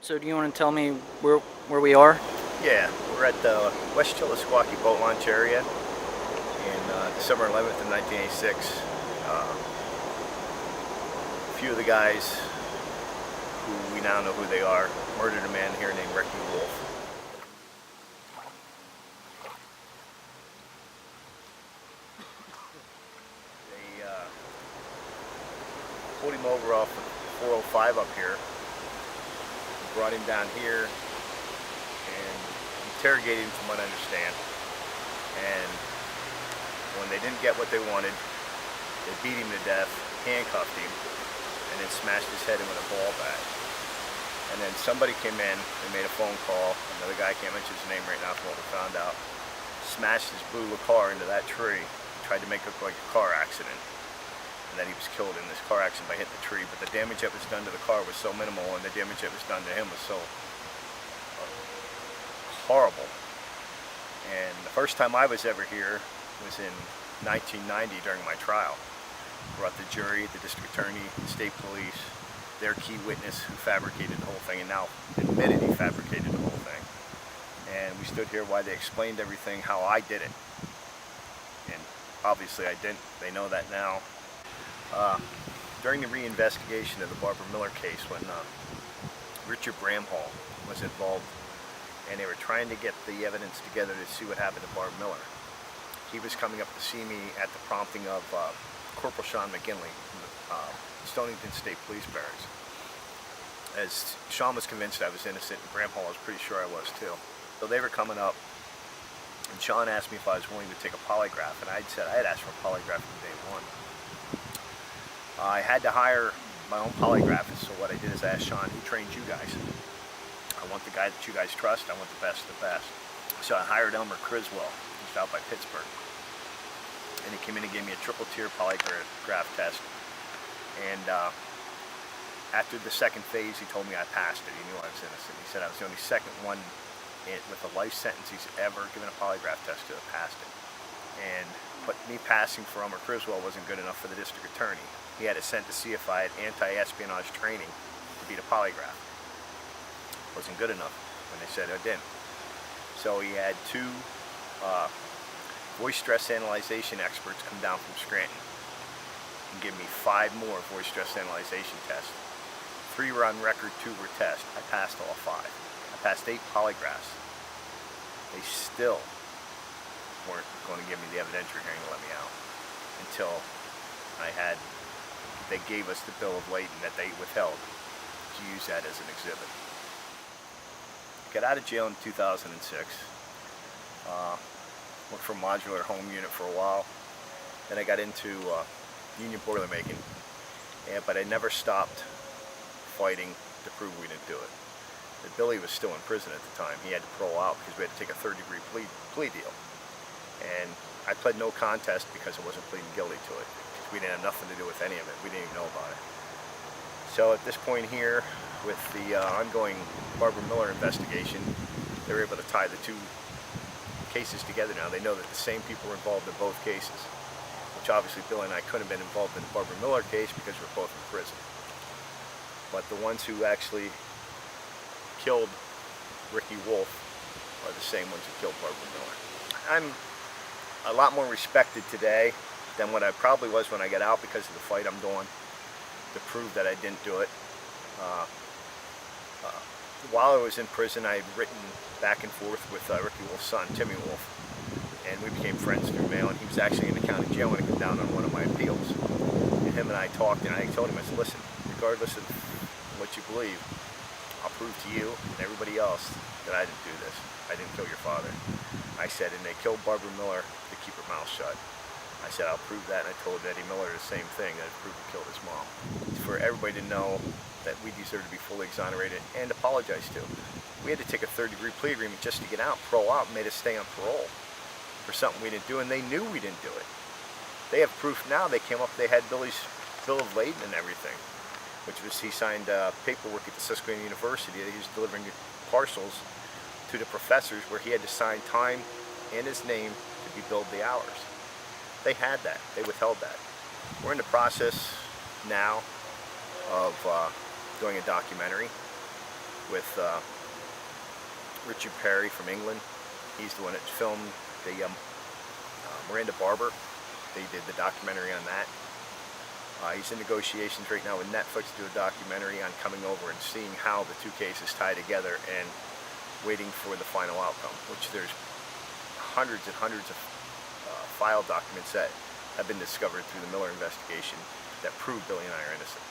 So do you want to tell me where we are? Yeah, we're at the West Chillisquaque boat launch area in December 11th of 1986. A few of the guys who we now know who they are murdered a man here named Ricky Wolf. They pulled him over off of 405 up here, brought him down here, and interrogated him from what I understand. And when they didn't get what they wanted, they beat him to death, handcuffed him, and then smashed his head in with a ball bat. And then somebody came in, they made a phone call, another guy, can't mention his name right now from what we found out, smashed his blue car into that tree, tried to make it look like a car accident. And then he was killed in this car accident by hitting the tree. But the damage that was done to the car was so minimal, and the damage that was done to him was so horrible. And the first time I was ever here was in 1990 during my trial. Brought the jury, the district attorney, the state police, their key witness who fabricated the whole thing and now admitted he fabricated the whole thing. And we stood here while they explained everything, how I did it. And obviously I didn't. They know that now. During the reinvestigation of the Barbara Miller case, when Richard Bramhall was involved and they were trying to get the evidence together to see what happened to Barbara Miller, he was coming up to see me at the prompting of Corporal Sean McGinley from the Stonington State Police Barracks. As Sean was convinced I was innocent, and Bramhall was pretty sure I was too. So they were coming up, and Sean asked me if I was willing to take a polygraph, and I had asked for a polygraph from day one. I had to hire my own polygraphist, so what I did is I asked Sean, who trained you guys? I want the guy that you guys trust, I want the best of the best. So I hired Elmer Criswell, who's out by Pittsburgh. And he came in and gave me a triple-tier polygraph test. And after the second phase, he told me I passed it. He knew I was innocent. He said I was the only second one with a life sentence he's ever given a polygraph test to have passed it. But me passing for Elmer Criswell wasn't good enough for the district attorney. He had it sent to see if I had anti-espionage training to beat a polygraph. Wasn't good enough when they said I didn't. So he had two voice stress analyzation experts come down from Scranton and give me 5 more voice stress analyzation tests. 3 were on record, 2 were tests. I passed all 5. I passed 8 polygraphs. They still weren't going to give me the evidentiary hearing to let me out until they gave us the bill of lading that they withheld to use that as an exhibit. Got out of jail in 2006. Worked for a modular home unit for a while. Then I got into union boiler making, but I never stopped fighting to prove we didn't do it. But Billy was still in prison at the time. He had to parole out because we had to take a third-degree plea deal. And I pled no contest because I wasn't pleading guilty to it. Because we didn't have nothing to do with any of it. We didn't even know about it. So at this point here, with the ongoing Barbara Miller investigation, they were able to tie the 2 cases together now. They know that the same people were involved in both cases, which obviously Billy and I couldn't have been involved in the Barbara Miller case because we're both in prison. But the ones who actually killed Ricky Wolf are the same ones who killed Barbara Miller. I'm a lot more respected today than what I probably was when I got out because of the fight I'm doing to prove that I didn't do it. While I was in prison, I had written back and forth with Ricky Wolf's son, Timmy Wolf, and we became friends through mail, and he was actually in the county jail when I came down on one of my appeals. And him and I talked, and I told him, I said, listen, regardless of what you believe, I'll prove to you and everybody else that I didn't do this. I didn't kill your father. I said, and they killed Barbara Miller to keep her mouth shut. I said, I'll prove that, and I told Eddie Miller the same thing, that I proved he killed his mom. For everybody to know that we deserve to be fully exonerated and apologize to. We had to take a third-degree plea agreement just to get out, parole out, and made us stay on parole for something we didn't do, and they knew we didn't do it. They have proof now. They came up, they had Billy's bill of lading and everything, which was he signed paperwork at the Susquehanna University that he was delivering parcels to the professors where he had to sign time and his name to be billed the hours. They had that. They withheld that. We're in the process now of doing a documentary, with Richard Perry from England. He's the one that filmed the Miranda Barber. They did the documentary on that. He's in negotiations right now with Netflix to do a documentary on coming over and seeing how the two cases tie together and waiting for the final outcome, which there's hundreds and hundreds of file documents that have been discovered through the Miller investigation that prove Billy and I are innocent.